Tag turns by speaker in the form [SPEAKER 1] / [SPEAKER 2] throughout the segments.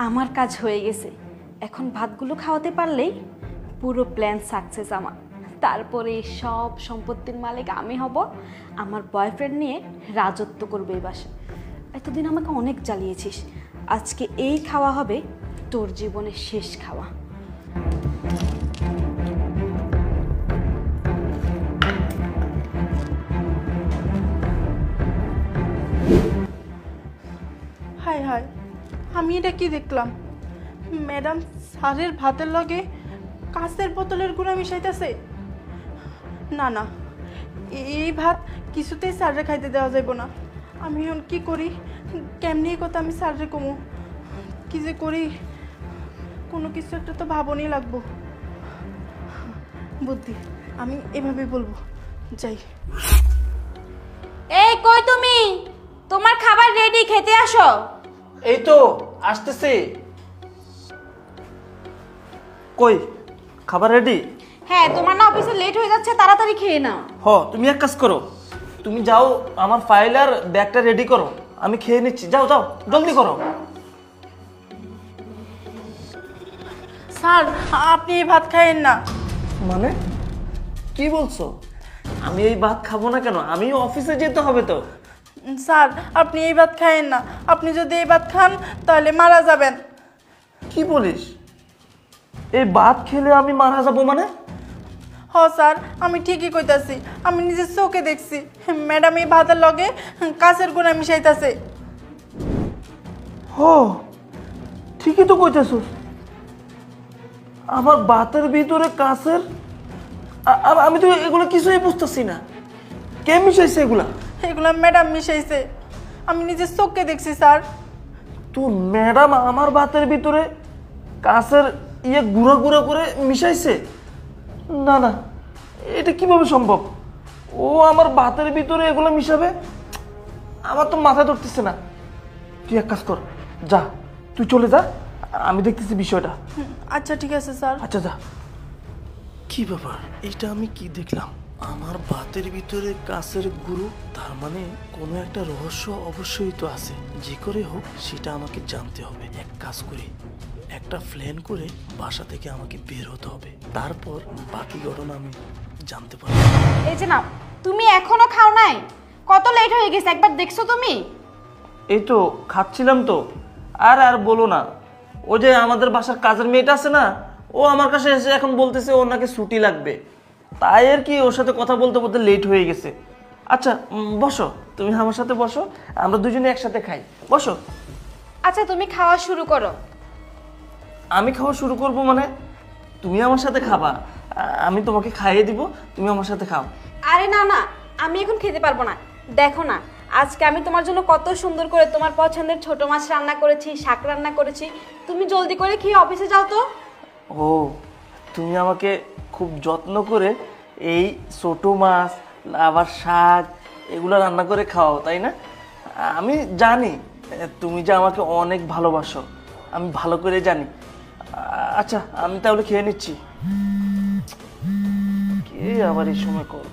[SPEAKER 1] আমার কাজ হয়ে গেছে। এখন ভাতগুলো খাওয়াতে পারলেই পুরো প্ল্যান সাকসেস আমার। তারপরে সব সম্পত্তির মালিক আমি হব, আমার বয়ফ্রেন্ড নিয়ে রাজত্ব করবে এই বাসায়। এতদিন আমাকে অনেক জ্বালিয়েছিস, আজকে এই খাওয়া হবে তোর জীবনের শেষ খাওয়া।
[SPEAKER 2] হাই হাই, আমি এটা কি দেখলাম? ম্যাডাম স্যারের ভাতের লগে কাঁচের বোতলের গুঁড়া মিশাইতেছে। না না, এই ভাত কিছুতেই স্যাররে খাইতে দেওয়া যাইব না। আমি এখন কি করি, কেমনি কথা আমি স্যাররে কমু, কি যে করি, কোনো কিছু একটা তো ভাবনই লাগবো। বুদ্ধি, আমি এভাবে বলবো, যাই।
[SPEAKER 1] এই কই তুমি? তোমার খাবার রেডি, খেতে আসো।
[SPEAKER 3] এই তো আসতেছি। কই খাবার রেডি?
[SPEAKER 1] হ্যাঁ, তোমার না অফিসে লেট হয়ে যাচ্ছে, তাড়াতাড়ি খেয়ে নাও।
[SPEAKER 3] তুমি এক কাজ করো, তুমি যাও আমার ফাইল আর ব্যাগটা রেডি করো, আমি খেয়ে নিচ্ছি। যাও যাও, জলদি করো।
[SPEAKER 2] স্যার, আপনি এই ভাত খাইয়েন না।
[SPEAKER 3] মানে কি বলছো? আমি এই ভাত খাবো না কেন? আমি অফিসে যেতে হবে তো।
[SPEAKER 2] স্যার, আপনি এই ভাত খাইয়েন না। আপনি যদি এই ভাত খান তাহলে মারা যাবেন।
[SPEAKER 3] কি বলিস? এই ভাত খেলে আমি মারা যাবো মানে?
[SPEAKER 2] স্যার, আমি ঠিকই কইতাছি, আমি নিজের চোখে দেখছি ম্যাডাম এই ভাতের লগে কাঁচের গুঁড়া মিশাইতেছে।
[SPEAKER 3] ঠিকই তো কইতেছস, আমার ভাতের ভিতরে কাঁচের। আমি তো এগুলো কিছুই বুঝতেছি না, কে মিশাইছে এগুলা?
[SPEAKER 2] এগুলা ম্যাডাম মিশাইছে, আমি নিজের চোখে দেখছি স্যার।
[SPEAKER 3] তো ম্যাডাম আমার ভাতের ভিতরে কাঁচের গুঁড়া গুঁড়া করে মিশাইছে? না না, এটা কিভাবে সম্ভব? ও আমার ভাতের ভিতরে এগুলো মিশাবে? আমার তো মাথায় ধরতেছে না। তুই এক কাজ কর, যা, তুই চলে যা, আমি দেখতেছি বিষয়টা।
[SPEAKER 2] আচ্ছা ঠিক আছে স্যার।
[SPEAKER 3] আচ্ছা যা। কি ব্যাপার, এটা আমি কি দেখলাম? আমার ভাতের ভিতরে কাঁচের গুঁড়ো, তার মানে কোনো একটা রহস্য অবশ্যই তো আছে। যে করে হোক সেটা আমাকে জানতে হবে। এক কাজ করি, একটা প্ল্যান করে বাসা থেকে আমাকে বের হতে হবে, তারপর বাকি ঘটনা আমি জানতে পারবো।
[SPEAKER 1] এই যে নাও, তুমি এখনো খাও নাই? কত লেট হয়ে গেছে, একবার দেখছো তুমি?
[SPEAKER 3] এই তো খাচ্ছিলাম তো। আর আর বলো না, ও যে আমাদের বাসার কাজের মেয়েটা আছে না, ও আমার কাছে এসে এখন বলতেছে ওর নাকি ছুটি লাগবে, তাই আর কি ওর সাথে কথা বলতে বলতে লেট হয়ে গেছে। আচ্ছা বসো, তুমি আমার সাথে বসো, আমরা দুজনে একসাথে খাই। বসো।
[SPEAKER 1] আচ্ছা, তুমি খাওয়া শুরু করো।
[SPEAKER 3] আমি খাওয়া শুরু করব মানে? তুমি আমার সাথে খাবা, আমি তোমাকে খাইয়ে দিব, তুমি আমার সাথে খাও।
[SPEAKER 1] আরে না না, আমি এখন খেতে পারবো না। দেখো না, আজকে আমি তোমার জন্য কত সুন্দর করে তোমার পছন্দের ছোট মাছ রান্না করেছি, শাক রান্না করেছি। তুমি জলদি করে খেয়ে অফিসে যাও তো।
[SPEAKER 3] ও, তুমি আমাকে খুব যত্ন করে এই ছোট মাছ আবার শাক এগুলো রান্না করে খাওয়াও, তাই না? আমি জানি তুমি যে আমাকে অনেক ভালোবাসো, আমি ভালো করে জানি। আচ্ছা, আমি তাহলে খেয়ে নিচ্ছি। কে আবার এই সময় কল?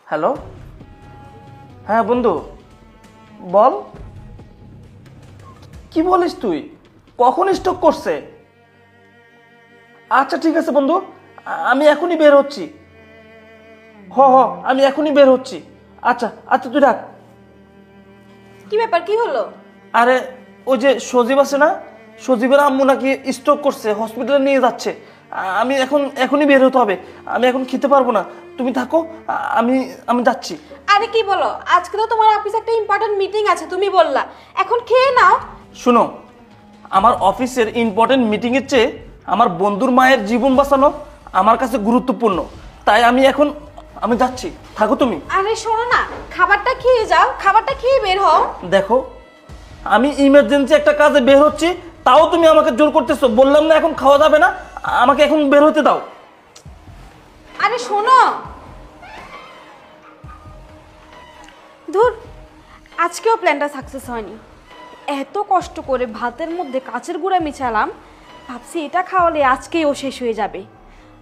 [SPEAKER 3] হ্যালো, হ্যাঁ বন্ধু বল। কি বলিস তুই? কখন স্টক করছে? আচ্ছা ঠিক আছে বন্ধু, আমি এখনই বের হচ্ছি। আমি এখনই বের হচ্ছি। আচ্ছা আচ্ছা, তুই রাখ।
[SPEAKER 1] কি ব্যাপার, কি হলো?
[SPEAKER 3] আরে ওই যে সজীব আছে না, সজীবের আম্মু নাকি স্ট্রোক করছে, হসপিটালে নিয়ে যাচ্ছে। আমি এখনই বের হতে হবে, আমি এখন খেতে পারবো না। তুমি থাকো, আমি যাচ্ছি।
[SPEAKER 1] আরে কি বলো, আজকে তো তোমার অফিসে একটা ইম্পর্টেন্ট মিটিং আছে, তুমি বললা। এখন খেয়ে নাও।
[SPEAKER 3] শুনো, আমার অফিসের ইম্পর্টেন্ট মিটিংয়ের চেয়ে আমার বন্ধুর মায়ের জীবন বাঁচানো আমার কাছে গুরুত্বপূর্ণ, তাই আমি যাচ্ছি, থাকো তুমি।
[SPEAKER 1] আরে শোনো না, খাবারটা খেয়ে যাও, খাবারটা খেয়ে বের হও।
[SPEAKER 3] দেখো, আমি ইমার্জেন্সি একটা কাজে বের হচ্ছি, তাও তুমি আমাকে জোর করতেছো। বললাম না এখন খাওয়া যাবে না, আমাকে এখন বের হতে দাও।
[SPEAKER 1] আরে শোনো, ধুর, আজকেও প্ল্যানটা সাকসেস হয়নি। এত কষ্ট করে ভাতের মধ্যে কাঁচের গুঁড়া মিশালাম, ভাবছি এটা খাওয়ালে আজকেই ও শেষ হয়ে যাবে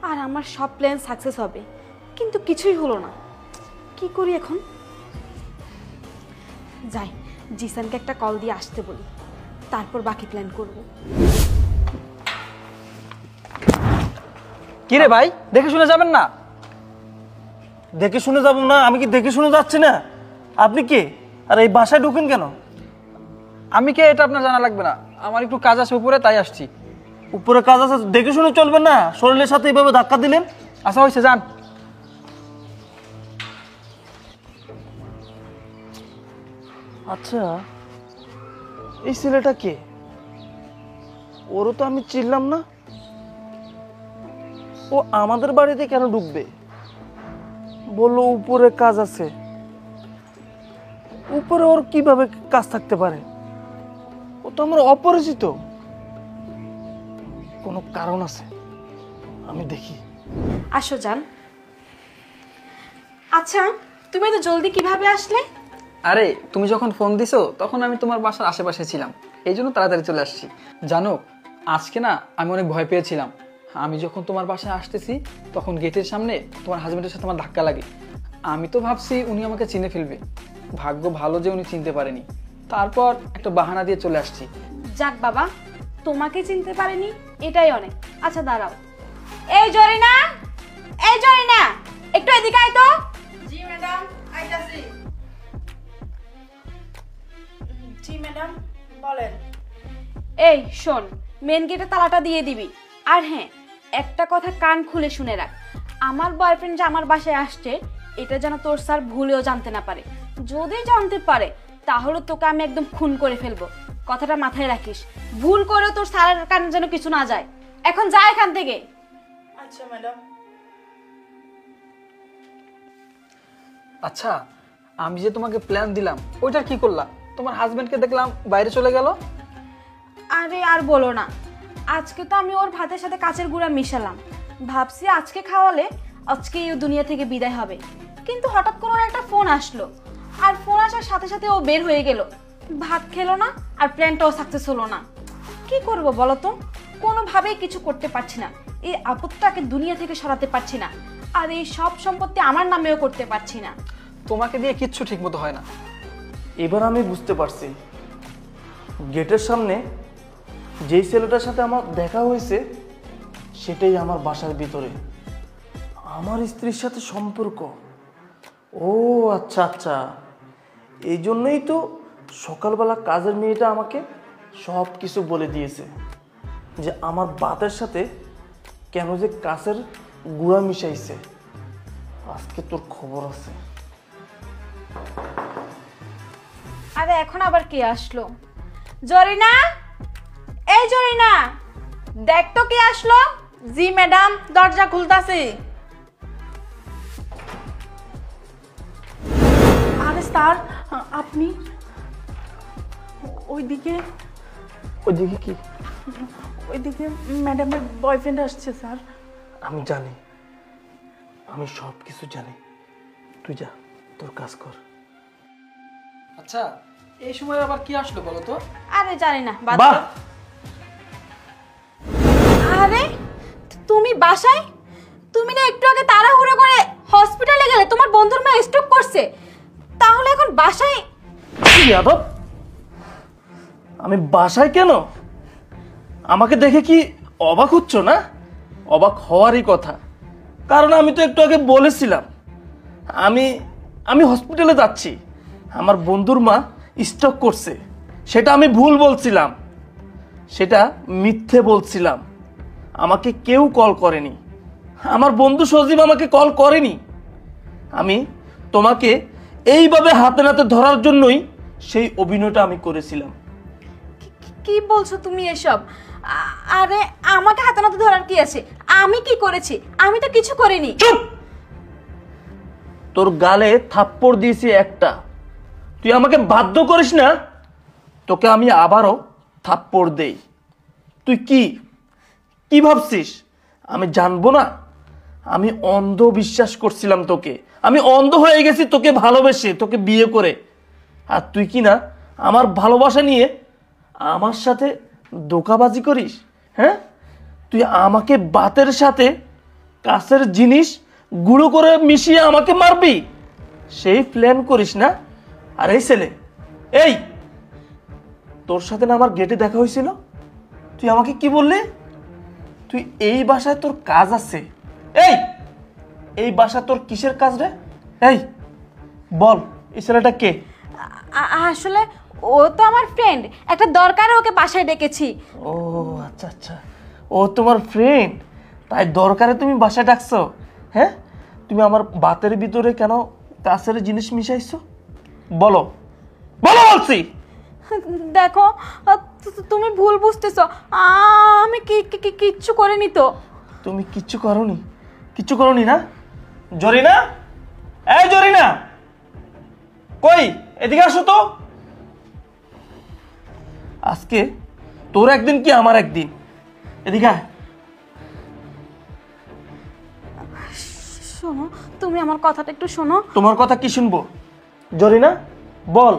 [SPEAKER 1] আর আমার সব প্ল্যান সাকসেস হবে, কিন্তু কিছুই হলো না। কি করি এখন? যাই জিসানকে একটা কল দিয়ে আসতে বলি, তারপর বাকি প্ল্যান করব।
[SPEAKER 4] কি রে ভাই, দেখে শুনে যাবেন না?
[SPEAKER 3] দেখে শুনে যাব না? আমি কি দেখে শুনে যাচ্ছি না? আপনি কে, আর এই বাসায় ঢুকেন কেন?
[SPEAKER 4] আমি কে এটা আপনার জানা লাগবে না, আমার একটু কাজ আছে উপরে, তাই আসছি।
[SPEAKER 3] উপরে কাজ আছে, দেখে শুনে চলবেন না? শরীরের সাথে এইভাবে ধাক্কা দিলেন।
[SPEAKER 4] আচ্ছা হয়েছে, যান।
[SPEAKER 3] আচ্ছা, এই ছেলেটা কে? ওরও তো আমি চিনলাম না। ও আমাদের বাড়িতে কেন ঢুকবে? বললো উপরে কাজ আছে। উপরে ওর কিভাবে কাজ থাকতে পারে? ও তো আমার অপরিচিত। কোনো কারণ আছে, আমি দেখি।
[SPEAKER 1] আসো যান। আচ্ছা, তুমি তো জলদি কিভাবে আসলে?
[SPEAKER 4] আরে তুমি যখন ফোন দিছো তখন আমি তোমার বাসার আশেপাশে ছিলাম, এই জন্য তাড়াতাড়ি চলে আসছি। জানো, আজকে না আমি অনেক ভয় পেয়েছিলাম। আমি যখন তোমার বাসায় আসতেছি তখন গেটের সামনে তোমার হাজবেন্ডের সাথে আমার ধাক্কা লাগে। আমি তো ভাবছি উনি আমাকে চিনে ফেলবে, ভাগ্য ভালো যে উনি চিনতে পারেনি। তারপর একটা বাহানা দিয়ে চলে আসছি।
[SPEAKER 1] যাক বাবা, তোমাকে চিনতে পারেনি এটাই অনেক। আচ্ছা দাঁড়াও। এই জরিনা, এই জরিনা, একটু এদিকে আয় তো।
[SPEAKER 2] জি ম্যাডাম, আইতাছি। জি ম্যাডাম, বলেন।
[SPEAKER 1] এই শোন, মেন গেটে তালাটা দিয়ে দিবি। আর হ্যাঁ, একটা কথা কান খুলে শুনে রাখ, আমার বয়ফ্রেন্ড যে আমার বাসায় আসছে এটা যেন তোর স্যার ভুলেও জানতে না পারে। যদি জানতে পারে তাহলে তোকে আমি একদম খুন করে ফেলবো। কথাটা মাথায় রাখিস, ভুল করেও তোর স্যারের কানে যেন কিছু না যায়। এখন যা এখান থেকে।
[SPEAKER 2] আচ্ছা ম্যাডাম।
[SPEAKER 4] আচ্ছা, আমি যে তোমাকে প্ল্যান দিলাম ওইটা কি করলা? তোমার হাজবেন্ডকে দেখলাম বাইরে চলে গেল।
[SPEAKER 1] আরে আর বলো না, আজকে তো আমি ওর ভাতের সাথে কাঁচের গুঁড়া মিশালাম, ভাবছি আজকে খাওয়ালে আজকে এই দুনিয়া থেকে বিদায় হবে। কিন্তু হঠাৎ করে ওর একটা ফোন আসলো, আর ফোন আসার সাথে সাথে ও বের হয়ে গেল। ভাত খেলো না, আর প্ল্যানটাও সাকসেস হলো না। কি করব বলো তো? কোনোভাবেই কিছু করতে পারছি না। এই আপদটাকে দুনিয়া থেকে সরাতে পারছি না, আর এই সব সম্পত্তি আমার নামেও করতে পারছি না।
[SPEAKER 4] তোমাকে দিয়ে কিচ্ছু ঠিক মতো হয় না।
[SPEAKER 3] এবার আমি বুঝতে পারছি, গেটের সামনে যেই ছেলেটার সাথে আমার দেখা হয়েছে সেটাই আমার বাসার ভিতরে আমার স্ত্রীর সাথে সম্পর্ক। ও আচ্ছা আচ্ছা, এই জন্যই তো সকালবেলা কাজের মেয়েটা আমাকে সব কিছু বলে দিয়েছে যে আমার ভাতের সাথে কেন যে কাঁচের গুঁড়া মিশাইছে। আজকে তোর খবর আছে।
[SPEAKER 1] আরে এখন আবার কে আসলো? জরিনা, এই জরিনা, দেখ তো কে আসলো।
[SPEAKER 2] জি ম্যাডাম, দরজা খুলতাছি। আরে স্যার, আপনি ওইদিকে
[SPEAKER 3] কি?
[SPEAKER 2] ওইদিকে ম্যাডামের বয়ফ্রেন্ড আসছে স্যার।
[SPEAKER 3] আমি জানি, আমি সব কিছু জানি। তুই যা, তোর কাজ কর।
[SPEAKER 4] আচ্ছা, এই সময় আবার কি আসলো বলো তো?
[SPEAKER 1] আরে জানি না, বাদ
[SPEAKER 3] বাহ!
[SPEAKER 1] দাও। আরে তুমি বাসায়? তুমি না একটু আগে তাড়াহুড়ো করে হসপিটালে গেলে, তোমার বন্ধুর মা স্ট্রোক করছে, তাহলে এখন বাসায়?
[SPEAKER 3] কি যাদব, আমি বাসায় কেন? আমাকে দেখে কি অবাক হচ্ছ না? অবাক হওয়ারই কথা, কারণ আমি তো একটু আগে বলেছিলাম আমি হসপিটালে যাচ্ছি। আমার বন্ধুর মা স্ট্রোক করছে, সেটা আমি ভুল বলছিলাম, সেটা মিথ্যে বলছিলাম। আমাকে কেউ কল করেনি, আমার বন্ধু সজীব আমাকে কল করেনি। আমি তোমাকে এইভাবে হাতে নাতে ধরার জন্যই সেই অভিনয়টা আমি করেছিলাম।
[SPEAKER 1] কি বলছো তুমি এসব? আরে আমাকে হাতে নাতে ধরার কি আছে? আমি কি করেছি? আমি তো কিছু করিনি।
[SPEAKER 3] চুপ! তোর গালে থাপ্পড় দিয়েছি একটা, তুই আমাকে বাধ্য করিস না, তোকে আমি আবারও থাপ্পড় দেই। তুই কি ভাবছিস আমি জানবো না? আমি অন্ধ বিশ্বাস করছিলাম তোকে, আমি অন্ধ হয়ে গেছি তোকে ভালোবেসে, তোকে বিয়ে করে। আর তুই কি না আমার ভালোবাসা নিয়ে আমার সাথে ধোঁকাবাজি করিস? হ্যাঁ, তুই আমাকে বাতের সাথে কাছের জিনিস গুঁড়ো করে মিশিয়ে আমাকে মারবি, সেই প্ল্যান করিস না? আর এই ছেলে, এই, তোর সাথে না আমার গেটে দেখা হয়েছিল? তুই আমাকে কি বললি? তুই এই বাসায় তোর কাজ আছে? এই বাসায় তোর কিসের কাজ রে? এই বল, এই ছেলেটা কে?
[SPEAKER 1] আসলে ও তো আমার ফ্রেন্ড, একটা দরকারে ওকে বাসায় ডেকেছি।
[SPEAKER 3] ও আচ্ছা আচ্ছা, ও তোমার ফ্রেন্ড, তাই দরকারে তুমি বাসায় ডাকছো? হ্যাঁ, তুমি আমার বাতের ভিতরে কেন কাছের জিনিস মিশাইছো? বলো বলো বলছি।
[SPEAKER 1] দেখো, তুমি ভুল বুঝতেছো, আমি কিচ্ছু করিনি তো।
[SPEAKER 3] তুমি কিচ্ছু করনি? কিচ্ছু করনি না? জরিনা, এই জরিনা, কই এদিকে আসো তো। আজকে তোর একদিন কি আমার একদিন, এদিকে আয়।
[SPEAKER 1] শোনো, তুমি আমার কথাটা একটু শোনো।
[SPEAKER 3] তোমার কথা কি শুনবো? জরিনা বল,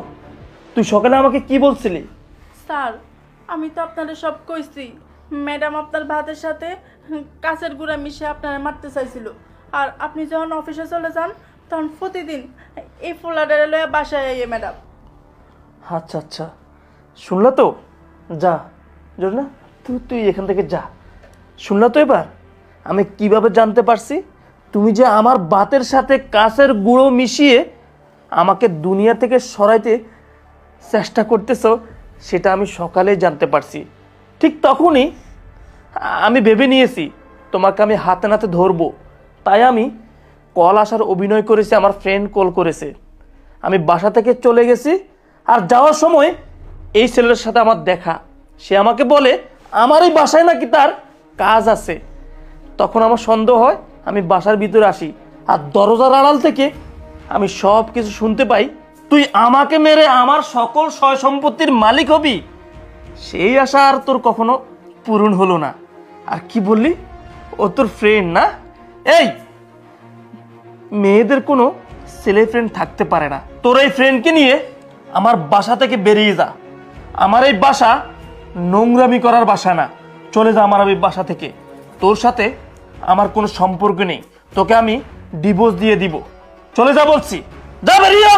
[SPEAKER 3] তুই সকালে আমাকে কি বলছিলি?
[SPEAKER 2] স্যার, আমি তো আপনাদের সব কইছি। ম্যাডাম আপনার ভাতের সাথে কাঁচের গুঁড়া মিশিয়ে আপনারা মারতে চাইছিল। আর আপনি যখন অফিসে চলে যান তখন প্রতিদিন এই ফোলাডারে লয়ে বাসায় আইয়ে ম্যাডাম।
[SPEAKER 3] আচ্ছা আচ্ছা, শুনলা তো? যা জরিনা, তুই এখান থেকে যা। শুনলা তো এবার আমি কিভাবে জানতে পারছি তুমি যে আমার বাতের সাথে কাঁচের গুঁড়ো মিশিয়ে আমাকে দুনিয়া থেকে সরাইতে চেষ্টা করতেছো? সেটা আমি সকালেই জানতে পারছি। ঠিক তখনই আমি ভেবে নিয়েছি তোমাকে আমি হাতে নাতে ধরবো, তাই আমি কল আসার অভিনয় করেছি। আমার ফ্রেন্ড কল করেছে, আমি বাসা থেকে চলে গেছি। আর যাওয়ার সময় এই ছেলের সাথে আমার দেখা। সে আমাকে বলে আমার এই বাসায় নাকি তার কাজ আছে। তখন আমার সন্দেহ হয়, আমি বাসার ভিতরে আসি আর দরজার আড়াল থেকে আমি সব কিছু শুনতে পাই। তুই আমাকে মেরে আমার সকল সয় সম্পত্তির মালিক হবি, সেই আশা আর তোর কখনো পূরণ হলো না। আর কি বললি, ও তোর ফ্রেন্ড না? এই মেয়েদের কোনো ছেলে ফ্রেন্ড থাকতে পারে না। তোর এই ফ্রেন্ডকে নিয়ে আমার বাসা থেকে বেরিয়ে যা। আমার এই বাসা নোংরামি করার বাসা না, চলে যা আমার এই বাসা থেকে। তোর সাথে আমার কোনো সম্পর্ক নেই, তোকে আমি ডিভোর্স দিয়ে দিব। চলে যা বলছি, যা বেরিয়ে যা।